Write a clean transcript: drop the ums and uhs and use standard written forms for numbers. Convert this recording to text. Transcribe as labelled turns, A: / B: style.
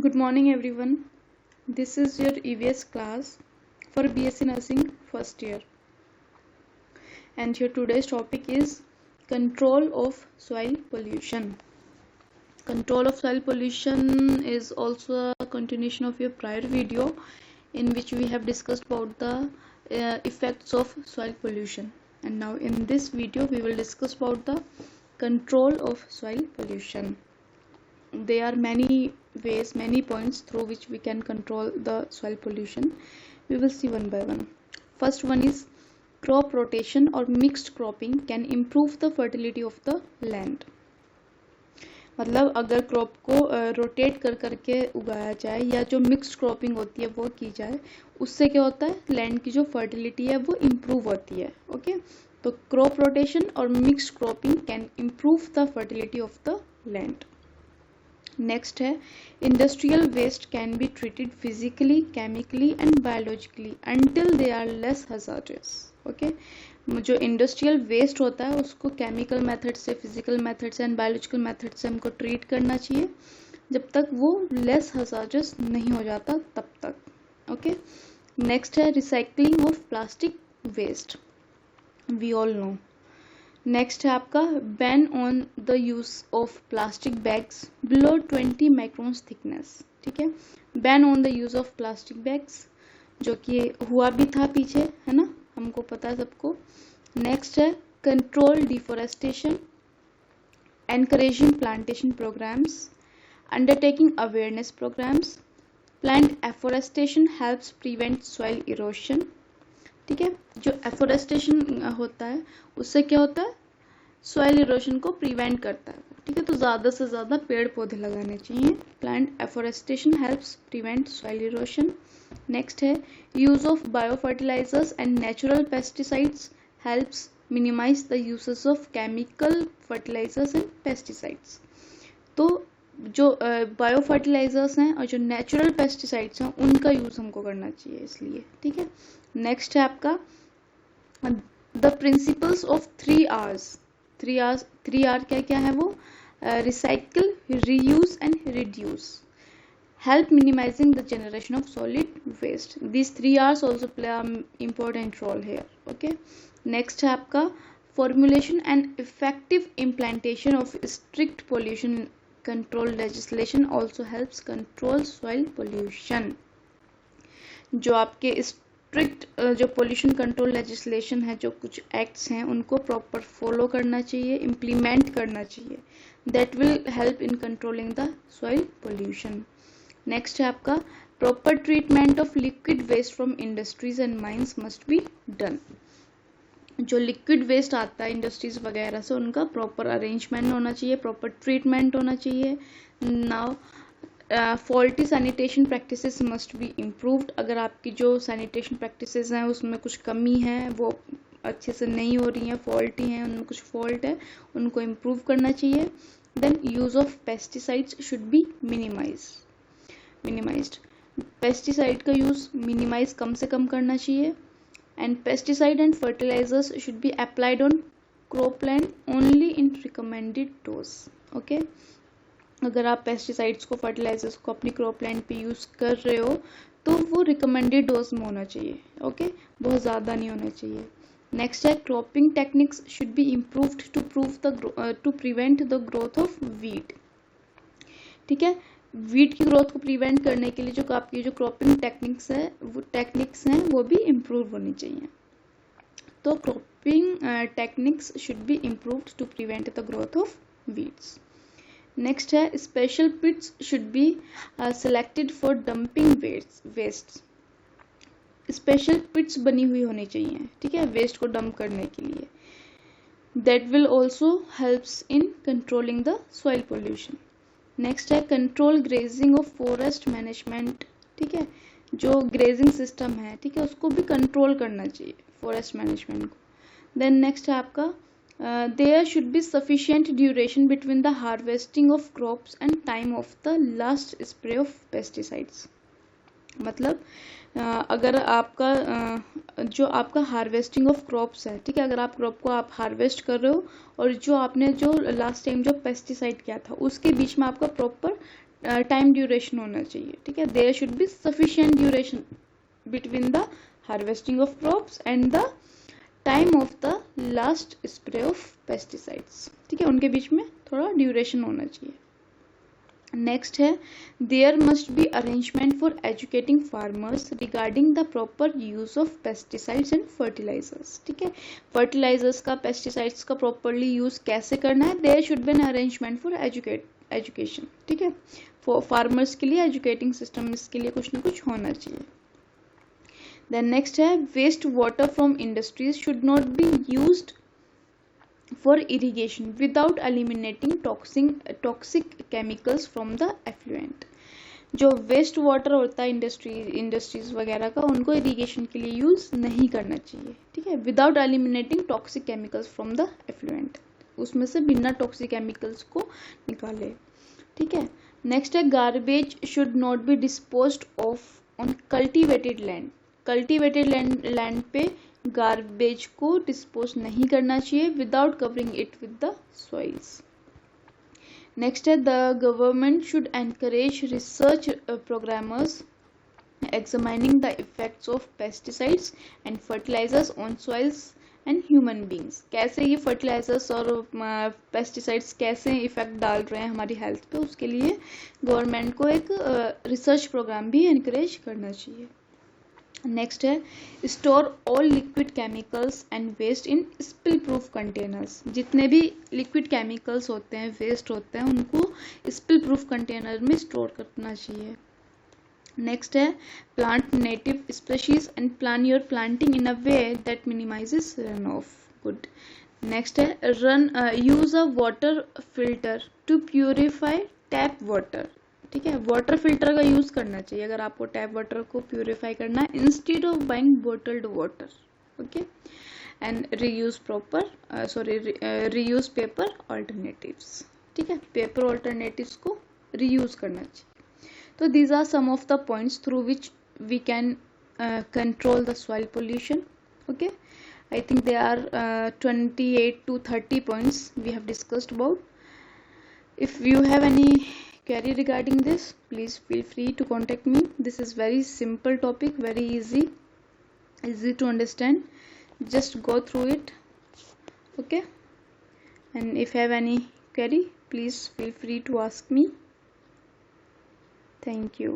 A: Good morning everyone. This is your EVS class for BSc Nursing first year. And your today's topic is control of soil pollution. Control of soil pollution is also a continuation of your prior video in which we have discussed about the effects of soil pollution. And now in this video we will discuss about the control of soil pollution. There are many ways, many points through which we can control the soil pollution. We will see one by one. First one is crop rotation or mixed cropping can improve the fertility of the land. मतलब अगर crop को rotate कर करके उगाया जाए या जो mixed cropping होती है वो की जाए, उससे क्या होता है, लैंड की जो फर्टिलिटी है वो इम्प्रूव होती है. ओके, तो क्रॉप रोटेशन और mixed cropping can improve the fertility of the land. Next है industrial waste can be treated physically, chemically and biologically until they are less hazardous. Okay, जो इंडस्ट्रियल वेस्ट होता है उसको chemical method से, physical method से and biological method से हमको treat करना चाहिए जब तक वो लेस हजार्डस नहीं हो जाता तब तक. ओके, नेक्स्ट है recycling of plastic waste. We all know. Next है आपका ban on the use of plastic bags below 20 microns thickness. ठीक है, ban on the use of plastic bags, जो कि हुआ भी था पीछे, है ना, हमको पता है सबको. नेक्स्ट है control deforestation, encouraging plantation programmes, undertaking awareness programmes. Plant afforestation helps prevent soil erosion. ठीक है, जो एफोरेस्टेशन होता है उससे क्या होता है, सॉइल इरोशन को प्रिवेंट करता है. ठीक है, तो ज़्यादा से ज़्यादा पेड़ पौधे लगाने चाहिए. Plant afforestation helps prevent soil erosion. Next है use of bio fertilisers and natural pesticides helps minimise the usages of chemical fertilisers and pesticides. तो जो बायो फर्टिलाइजर्स हैं और जो नेचुरल पेस्टिसाइड्स हैं उनका यूज हमको करना चाहिए इसलिए. ठीक है, नेक्स्ट है आपका the principles of 3 Rs. 3R क्या क्या है वो, recycle, reuse and reduce, help minimizing the generation of solid waste. These 3Rs also play an important role here. Okay, next है आपका formulation and effective implementation of strict pollution control legislation also helps control soil pollution. जो आपके strict जो pollution control legislation है, जो कुछ acts हैं उनको प्रॉपर फॉलो करना चाहिए, इम्प्लीमेंट करना चाहिए. That will help in controlling the soil pollution. Next है आपका proper treatment of liquid waste from industries and mines must be done. जो लिक्विड वेस्ट आता है इंडस्ट्रीज वगैरह से उनका प्रॉपर अरेंजमेंट होना चाहिए, प्रॉपर ट्रीटमेंट होना चाहिए. Now faulty sanitation practices must be improved. अगर आपकी जो सैनिटेशन प्रैक्टिसेस हैं उसमें कुछ कमी है, वो अच्छे से नहीं हो रही हैं, फॉल्टी हैं, उनमें कुछ फॉल्ट है, उनको इम्प्रूव करना चाहिए. Then use of pesticides should be minimised. Pesticide का यूज मिनिमाइज, कम से कम करना चाहिए. And pesticide and fertilisers should be applied on cropland only in recommended dose. Okay, अगर आप पेस्टिसाइड्स को, फर्टिलाइजर्स को अपनी क्रॉपलैंड पे यूज कर रहे हो तो वो रिकमेंडेड डोज में होना चाहिए. ओके, बहुत ज़्यादा नहीं होना चाहिए. नेक्स्ट है cropping techniques should be improved to prevent the growth of weed. ठीक है, वीड की ग्रोथ को प्रिवेंट करने के लिए जो आपकी जो क्रॉपिंग टेक्निक्स हैं वो भी इम्प्रूव होनी चाहिए. तो cropping techniques should be improved to prevent the growth of weeds. Next है special pits should be selected for dumping waste. Special pits बनी हुई होनी चाहिए. ठीक है, वेस्ट को डंप करने के लिए. That will also helps in controlling the soil pollution. Next है control grazing of forest management. ठीक है, जो ग्रेजिंग सिस्टम है, ठीक है, उसको भी कंट्रोल करना चाहिए, फॉरेस्ट मैनेजमेंट को. देन नेक्स्ट है आपका there should be sufficient duration between the harvesting of crops and time of the last spray of pesticides. मतलब अगर आपका जो आपका हार्वेस्टिंग ऑफ क्रॉप्स है, ठीक है, अगर आप क्रॉप को आप हार्वेस्ट कर रहे हो और जो आपने जो लास्ट टाइम जो पेस्टिसाइड किया था उसके बीच में आपका प्रॉपर टाइम ड्यूरेशन होना चाहिए, ठीक है। There should be sufficient duration between the harvesting of crops and the time of the last spray of pesticides, ठीक है, उनके बीच में थोड़ा ड्यूरेशन होना चाहिए। नेक्स्ट है there must be arrangement for educating farmers regarding the proper use of pesticides and fertilisers, ठीक है। फर्टिलाइजर्स का, पेस्टिसाइड्स का प्रॉपरली यूज कैसे करना है, there should be an arrangement for education, ठीक है। फॉर फार्मर्स के लिए एजुकेटिंग सिस्टम इसके लिए कुछ ना कुछ होना चाहिए। देन नेक्स्ट है waste water from industries should not be used for irrigation without eliminating toxic chemicals from the effluent। जो वेस्ट वाटर होता है इंडस्ट्रीज वगैरह का, उनको इरिगेशन के लिए यूज नहीं करना चाहिए, ठीक है, without eliminating toxic chemicals from the effluent, उसमें से बिना टॉक्सिक केमिकल्स को निकाले, ठीक है। नेक्स्ट है garbage should not be disposed of on cultivated land. Cultivated land पे गार्बेज को डिस्पोज नहीं करना चाहिए without covering it with the soils. Next है the government should encourage research programmers examining the effects of pesticides and fertilizers on soils and human beings। कैसे ये fertilisers और pesticides कैसे इफेक्ट डाल रहे हैं हमारी हेल्थ पे, उसके लिए गवर्नमेंट को एक रिसर्च प्रोग्राम भी एनकरेज करना चाहिए। नेक्स्ट है store all liquid chemicals and waste in spill proof containers. जितने भी लिक्विड केमिकल्स होते हैं, वेस्ट होते हैं, उनको स्पिल प्रूफ कंटेनर में स्टोर करना चाहिए। नेक्स्ट है plant native species and plan your planting in a way that minimises run off. Good. Next है use a water filter to purify tap water, ठीक है। वाटर फिल्टर का use करना चाहिए अगर आपको टैप वाटर को प्यूरिफाई करना है, instead of buying bottled water, okay. And reuse reuse paper alternatives, ठीक है, पेपर ऑल्टरनेटिव्स को रीयूज करना चाहिए। तो these are some of the points through which we can control the soil pollution, okay। I think there are 28 to 30 points we have discussed about. If you have any query regarding this, please feel free to contact me. This is very simple topic, very easy to understand, just go through it, okay। And if you have any query, please feel free to ask me. Thank you.